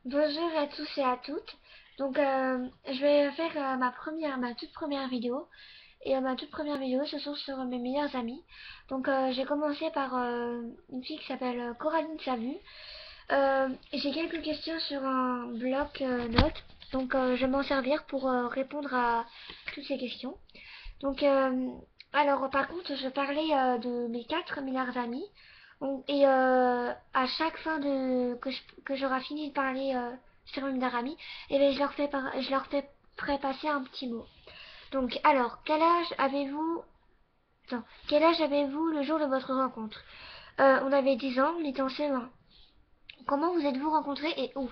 Bonjour à tous et à toutes. Je vais faire ma toute première vidéo. Ma toute première vidéo, ce sont sur mes meilleurs amis. J'ai commencé par une fille qui s'appelle Coraline Savu. J'ai quelques questions sur un bloc notes. Je vais m'en servir pour répondre à toutes ces questions. Donc, euh, Par contre, je parlais de mes quatre meilleurs amis. À chaque fin que j'aurai fini de parler sur mes meilleurs amis, et bien, je leur ferai passer un petit mot. Quel âge avez-vous non, quel âge avez-vous le jour de votre rencontre? On avait 10 ans, on était en CE1. Comment vous êtes-vous rencontrés et où?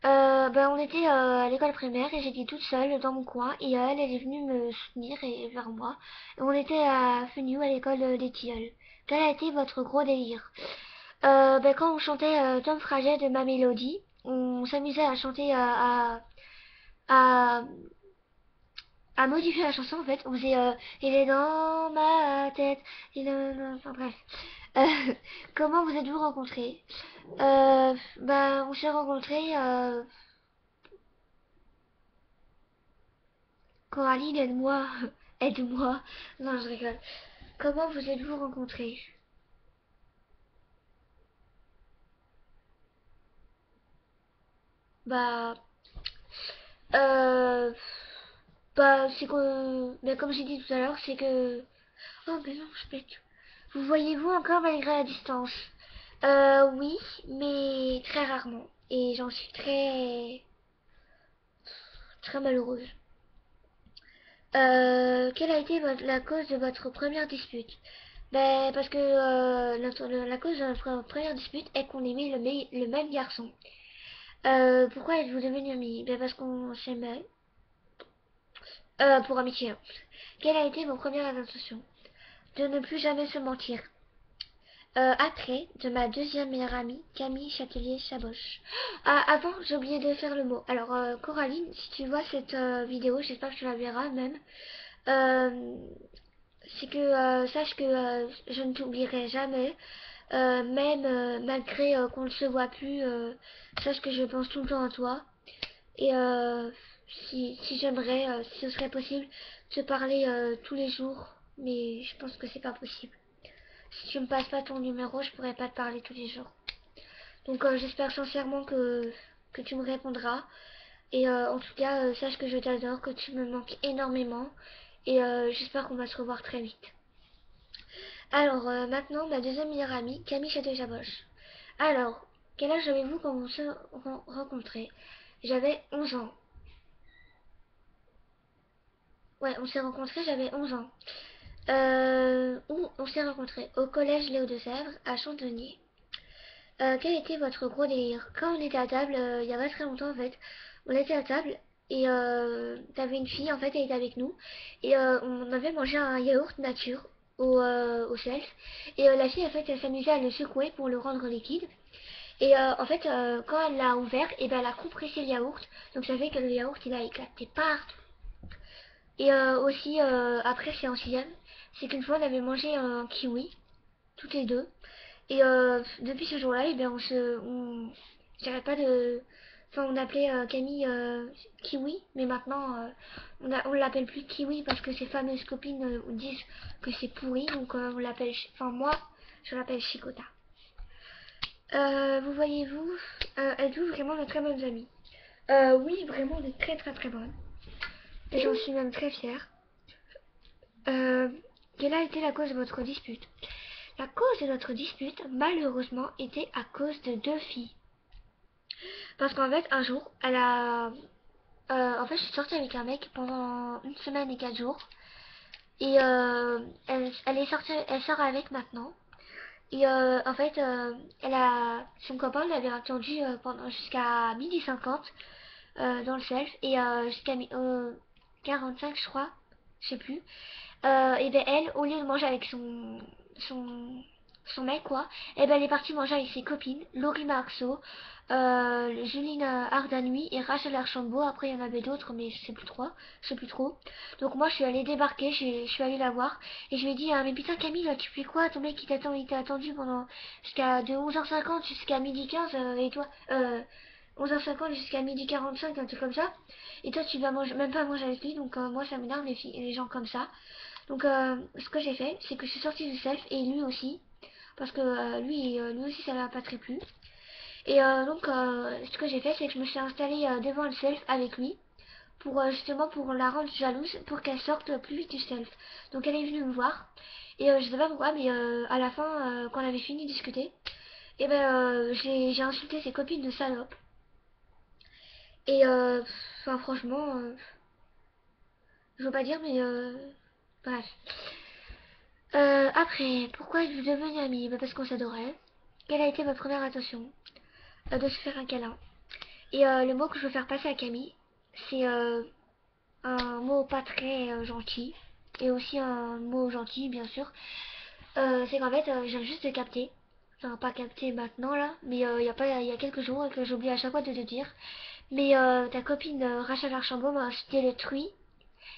On était à l'école primaire et j'étais toute seule dans mon coin et elle est venue me soutenir et vers moi. Et on était à Fenu à l'école des Tilleuls. Quel a été votre gros délire? Quand on chantait Tom Fraget de ma mélodie, on s'amusait à chanter à, à modifier la chanson en fait. On faisait il est dans ma tête, enfin bref. Euh, Comment vous êtes-vous rencontrés? On s'est rencontrés. Coraline, aide-moi, aide-moi. Non, je rigole. Comment vous êtes-vous rencontrés? Bah, euh, c'est que, comme j'ai dit tout à l'heure, c'est que, oh, mais non, je pète. Vous voyez-vous encore malgré la distance? Oui, mais très rarement. Et j'en suis très malheureuse. Quelle a été la cause de votre première dispute? Parce que la cause de notre première dispute est qu'on aimait le même garçon. Pourquoi êtes-vous devenus amis? Parce qu'on s'aimait. Pour amitié. Quelle a été vos premières intentions? De ne plus jamais se mentir. Après, de ma deuxième meilleure amie, Camille Châtelier-Chaboche. Ah, avant, j'ai oublié de faire le mot. Coraline, si tu vois cette vidéo, j'espère que tu la verras même. Euh, c'est que sache que je ne t'oublierai jamais, même malgré qu'on ne se voit plus. Sache que je pense tout le temps à toi. Et si j'aimerais, si ce serait possible, te parler tous les jours, mais je pense que c'est pas possible. Si tu me passes pas ton numéro, je pourrais pas te parler tous les jours. J'espère sincèrement que tu me répondras. Et en tout cas, sache que je t'adore, que tu me manques énormément. Et j'espère qu'on va se revoir très vite. Maintenant, ma deuxième meilleure amie, Camille Château-Jaboche. Alors, quel âge avez-vous quand on s'est rencontrés? J'avais 11 ans. Ouais, on s'est rencontrés, j'avais 11 ans. Où on s'est rencontrés? Au collège Léo de Sèvres, à Chantonnier. Quel était votre gros délire? Quand on était à table, il y a pas très longtemps en fait, on était à table et t'avais une fille en fait, elle était avec nous et on avait mangé un yaourt nature au self et la fille en fait elle s'amusait à le secouer pour le rendre liquide et quand elle l'a ouvert et ben elle a compressé le yaourt donc ça fait que le yaourt il a éclaté partout et aussi après c'est en sixième c'est qu'une fois on avait mangé un kiwi toutes les deux et depuis ce jour-là, eh bien, j'arrête pas de, enfin, on appelait Camille Kiwi, mais maintenant, on l'appelle plus Kiwi parce que ses fameuses copines disent que c'est pourri, on l'appelle, enfin, moi, je l'appelle Chicota. Vous voyez-vous, êtes-vous vraiment de très bonnes amies? Oui, vraiment de très très très bonnes. Et j'en suis même très fière. Euh, Quelle a été la cause de votre dispute? La cause de notre dispute, malheureusement, était à cause de deux filles. Parce qu'en fait, un jour, en fait, je suis sortie avec un mec pendant une semaine et 4 jours. Et elle sort avec maintenant. Et son copain l'avait attendu pendant jusqu'à 12h50 dans le self. Et jusqu'à 45, je crois. Je sais plus. Et ben elle, au lieu de manger avec son, son mec, quoi, et ben elle est partie manger avec ses copines, Laurie Marceau, Juline Ardanui et Rachel Archambault. Après, il y en avait d'autres, mais je sais plus trop. Donc moi, je suis allée débarquer, je suis allée la voir, et je lui ai dit, ah, mais putain Camille, tu fais quoi? Ton mec, il t'a attendu pendant jusqu'à de 11h50 jusqu'à 12h15, et toi, 11h50 jusqu'à 12h45, un truc comme ça. Et toi, tu vas manger, même pas manger avec lui. Donc, moi, ça m'énerve les gens comme ça. Donc, ce que j'ai fait, c'est que je suis sortie du self et lui aussi. Parce que lui aussi, ça l'a pas très plu. Et donc, ce que j'ai fait, c'est que je me suis installée devant le self avec lui pour justement pour la rendre jalouse pour qu'elle sorte plus vite du self. Donc elle est venue me voir et je sais pas pourquoi mais à la fin quand on avait fini de discuter et ben j'ai insulté ses copines de salope et enfin franchement je veux pas dire mais bref. Après pourquoi êtes-vous devenus amis? Bah, parce qu'on s'adorait. Quelle a été votre première attention? De se faire un câlin. Et le mot que je veux faire passer à Camille c'est un mot pas très gentil et aussi un mot gentil bien sûr. C'est qu'en fait je viens juste de capter, enfin pas capter maintenant là, mais il y a quelques jours et que j'oublie à chaque fois de te dire, mais ta copine Rachel Archambault m'a insulté le truie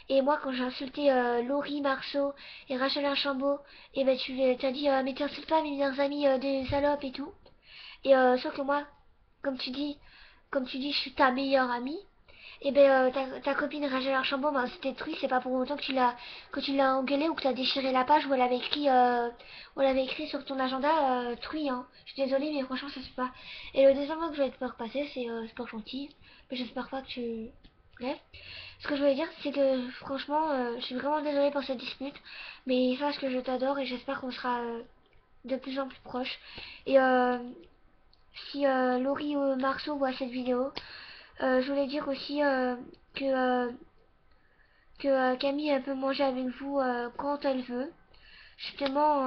et moi quand j'ai insulté Laurie Marceau et Rachel Archambault et ben tu t'as dit mais t'insultes pas mes meilleurs amis des salopes et tout et sauf que moi comme tu dis je suis ta meilleure amie et ben ta copine Rachel Archambault m'a c'était détruit, c'est pas pour autant que tu l'as engueulé ou que tu as déchiré la page où elle avait écrit sur ton agenda truie hein. Je suis désolée mais franchement ça se fait pas. Et le deuxième mot que je vais te faire passer c'est sport gentil, mais j'espère pas que tu bref. Ce que je voulais dire c'est que franchement je suis vraiment désolée pour cette dispute, mais sache que je t'adore et j'espère qu'on sera de plus en plus proches. Et si Laurie ou Marceau voit cette vidéo, je voulais dire aussi que, euh, que Camille elle peut manger avec vous quand elle veut. Justement,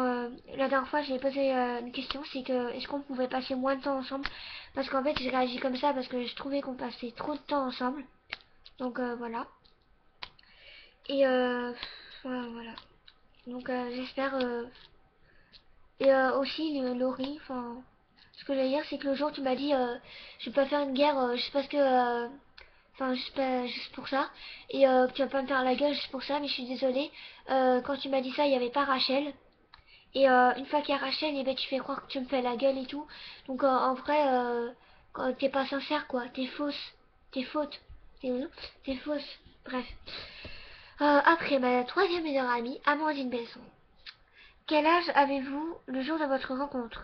la dernière fois, j'ai posé une question, c'est que est-ce qu'on pouvait passer moins de temps ensemble? Parce qu'en fait, j'ai réagi comme ça parce que je trouvais qu'on passait trop de temps ensemble. Donc voilà. Et voilà. Donc j'espère. Et aussi, Laurie, enfin, ce que j'allais dire, c'est que le jour tu m'as dit, je vais pas faire une guerre juste parce que enfin juste pour ça et que tu vas pas me faire la gueule juste pour ça mais je suis désolée quand tu m'as dit ça il y avait pas Rachel et une fois qu'il y a Rachel et ben tu fais croire que tu me fais la gueule et tout donc en vrai t'es pas sincère quoi t'es fausse t'es faute t'es fausse bref après ma troisième meilleure amie Amandine Besson. Quel âge avez-vous le jour de votre rencontre?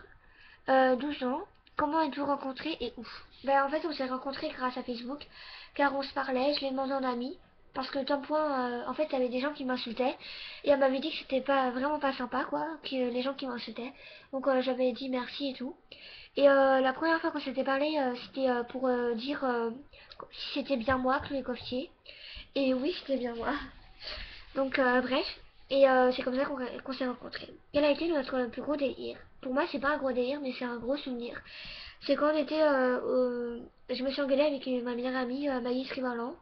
12 ans. Comment êtes-vous rencontrés et où? Ben, en fait, on s'est rencontrés grâce à Facebook, car on se parlait, je l'ai demandé en ami, parce que d'un point, en fait, il y avait des gens qui m'insultaient, et elle m'avait dit que c'était pas vraiment pas sympa, quoi, que les gens qui m'insultaient. Donc, j'avais dit merci et tout. Et la première fois qu'on s'était parlé, c'était pour dire si c'était bien moi, Chloé Coffier. Et oui, c'était bien moi. Donc, bref. Et c'est comme ça qu'on s'est rencontrés. Quel a été notre plus gros délire? Pour moi, c'est pas un gros délire, mais c'est un gros souvenir. C'est quand on était je me suis engueulée avec ma meilleure amie, Maïs Rivalan.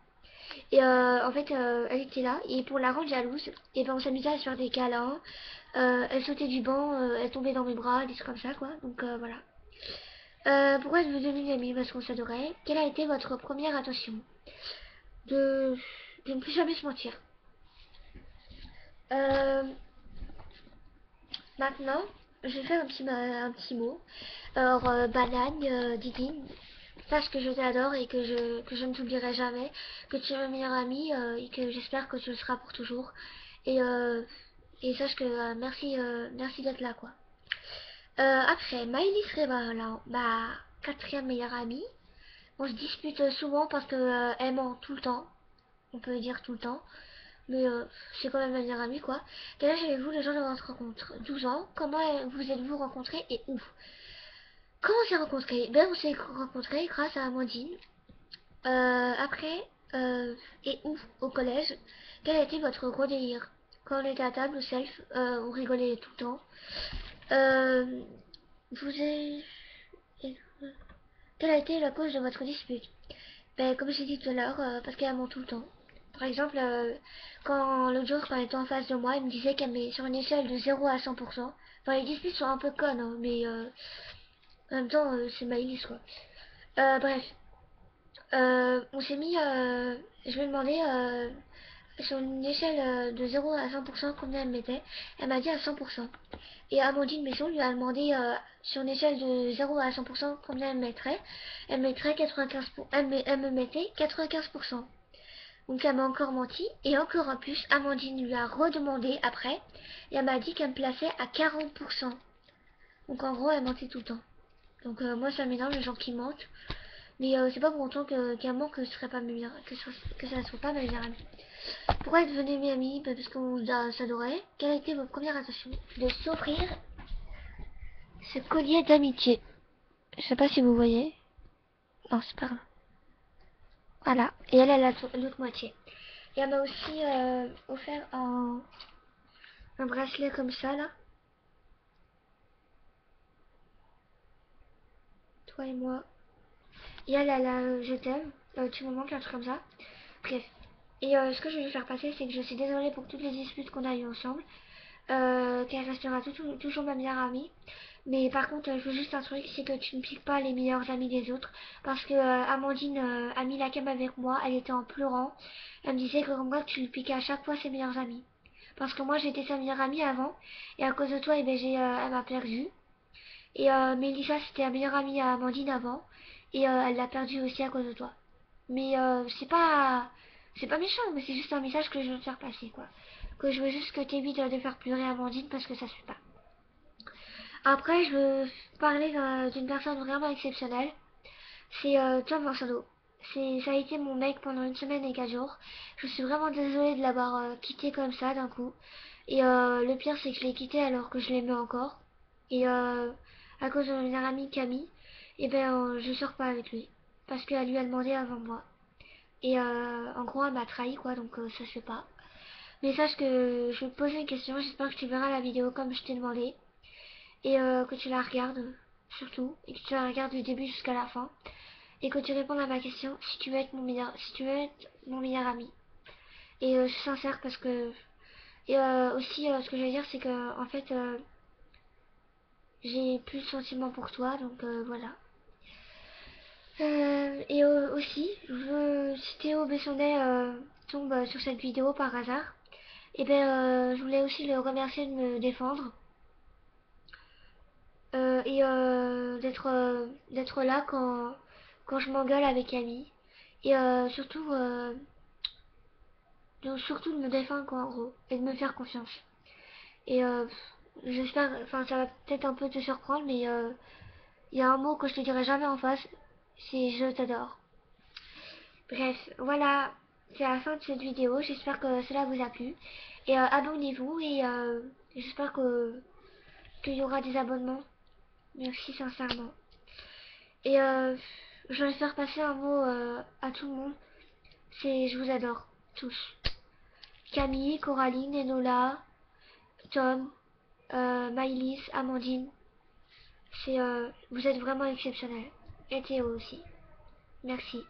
Et en fait, elle était là. Et pour la rendre jalouse, et ben on s'amusait à se faire des câlins. Elle sautait du banc, elle tombait dans mes bras, des trucs comme ça, quoi. Donc voilà. Pourquoi êtes-vous devenus amis? Parce qu'on s'adorait. Quelle a été votre première attention? De, de ne plus jamais se mentir. Euh, Maintenant, je vais faire un petit mot. Alors, banane, Didine, sache que je t'adore et que je ne t'oublierai jamais, que tu es ma meilleure amie et que j'espère que tu le seras pour toujours. Et, euh, et sache que merci d'être là, quoi. Après, Maëlys Révaloir, ma quatrième meilleure amie. On se dispute souvent parce que elle ment tout le temps. On peut dire tout le temps. Mais c'est quand même ma meilleure amie, quoi. Quel âge avez-vous le jour de votre rencontre? 12 ans. Comment vous êtes-vous rencontrés et où? Comment on s'est rencontrés? Ben, on s'est rencontrés grâce à Amandine. Après, et où? Au collège. Quel a été votre gros délire? Quand on était à table au self, on rigolait tout le temps. Euh, vous avez... Quelle a été la cause de votre dispute? Ben, comme j'ai dit tout à l'heure, parce qu'elle ment tout le temps. Par exemple, quand l'autre jour, quand elle était en face de moi, elle me disait qu'elle met sur une échelle de 0 à 100%. Enfin, les disputes sont un peu connes, hein, mais en même temps, c'est Maïlis, quoi. Bref, on s'est mis. Je lui ai demandé sur une échelle de 0 à 100% combien elle mettait. Elle m'a dit à 100%. Et Amandine Maison lui a demandé sur une échelle de 0 à 100% combien elle mettrait. Elle mettrait 95%. Elle me mettait 95%. Donc elle m'a encore menti. Et encore en plus, Amandine lui a redemandé après. Et elle m'a dit qu'elle me plaçait à 40%. Donc en gros, elle mentait tout le temps. Donc moi ça m'énerve les gens qui mentent. Mais c'est pas pour autant qu'un manque que ce serait pas que ça soit pas ma meilleure amie. Pourquoi êtes devenu mes amis? Parce qu'on s'adorait. Quelle a été votre première attention? De s'offrir ce collier d'amitié. Je sais pas si vous voyez. Non, c'est pas grave. Voilà. Et elle a l'autre moitié. Et elle m'a aussi offert un bracelet comme ça là. Toi et moi. Et elle a je t'aime. Tu me manques, un truc comme ça. Bref. Et ce que je vais faire passer, c'est que je suis désolée pour toutes les disputes qu'on a eues ensemble. Qu'elle restera toujours ma meilleure amie. Mais par contre, je veux juste un truc, c'est que tu ne piques pas les meilleurs amis des autres. Parce que Amandine a mis la cam avec moi, elle était en pleurant. Elle me disait que comme moi, tu lui piquais à chaque fois ses meilleurs amis. Parce que moi, j'étais sa meilleure amie avant. Et à cause de toi, eh ben, elle m'a perdue. Et Mélissa, c'était la meilleure amie à Amandine avant. Et elle l'a perdue aussi à cause de toi. Mais c'est pas méchant, mais c'est juste un message que je veux te faire passer, quoi. Que je veux juste que t'évites de faire pleurer Amandine parce que ça se fait pas. Après, je veux parler d'une personne vraiment exceptionnelle. C'est Tom Vincento. Ça a été mon mec pendant une semaine et 4 jours. Je suis vraiment désolée de l'avoir quitté comme ça d'un coup. Et le pire, c'est que je l'ai quitté alors que je l'aimais encore. Et à cause de mon meilleure amie Camille, et ben je sors pas avec lui. Parce qu'elle lui a demandé avant moi. Et en gros, elle m'a trahi, quoi, donc ça se fait pas. Mais sache que je vais te poser une question, j'espère que tu verras la vidéo comme je t'ai demandé. Et que tu la regardes, surtout. Et que tu la regardes du début jusqu'à la fin. Et que tu répondes à ma question si tu veux être mon meilleur ami. Et je suis sincère parce que... Et aussi, ce que je veux dire, c'est que, en fait, j'ai plus de sentiments pour toi, donc voilà. Et aussi, si Théo Bessonnet tombe sur cette vidéo par hasard, et ben je voulais aussi le remercier de me défendre et d'être là quand je m'engueule avec Camille et surtout de me défendre quoi en gros et de me faire confiance. Et j'espère, enfin ça va peut-être un peu te surprendre, mais il y a un mot que je te dirai jamais en face, c'est je t'adore. Bref, voilà, c'est la fin de cette vidéo. J'espère que cela vous a plu. Et abonnez-vous et j'espère qu'il y aura des abonnements. Merci sincèrement. Et je vais faire passer un mot à tout le monde. C'est je vous adore tous. Camille, Coraline, Enola, Tom, Maïlis, Amandine. Vous êtes vraiment exceptionnels. Et Théo aussi. Merci.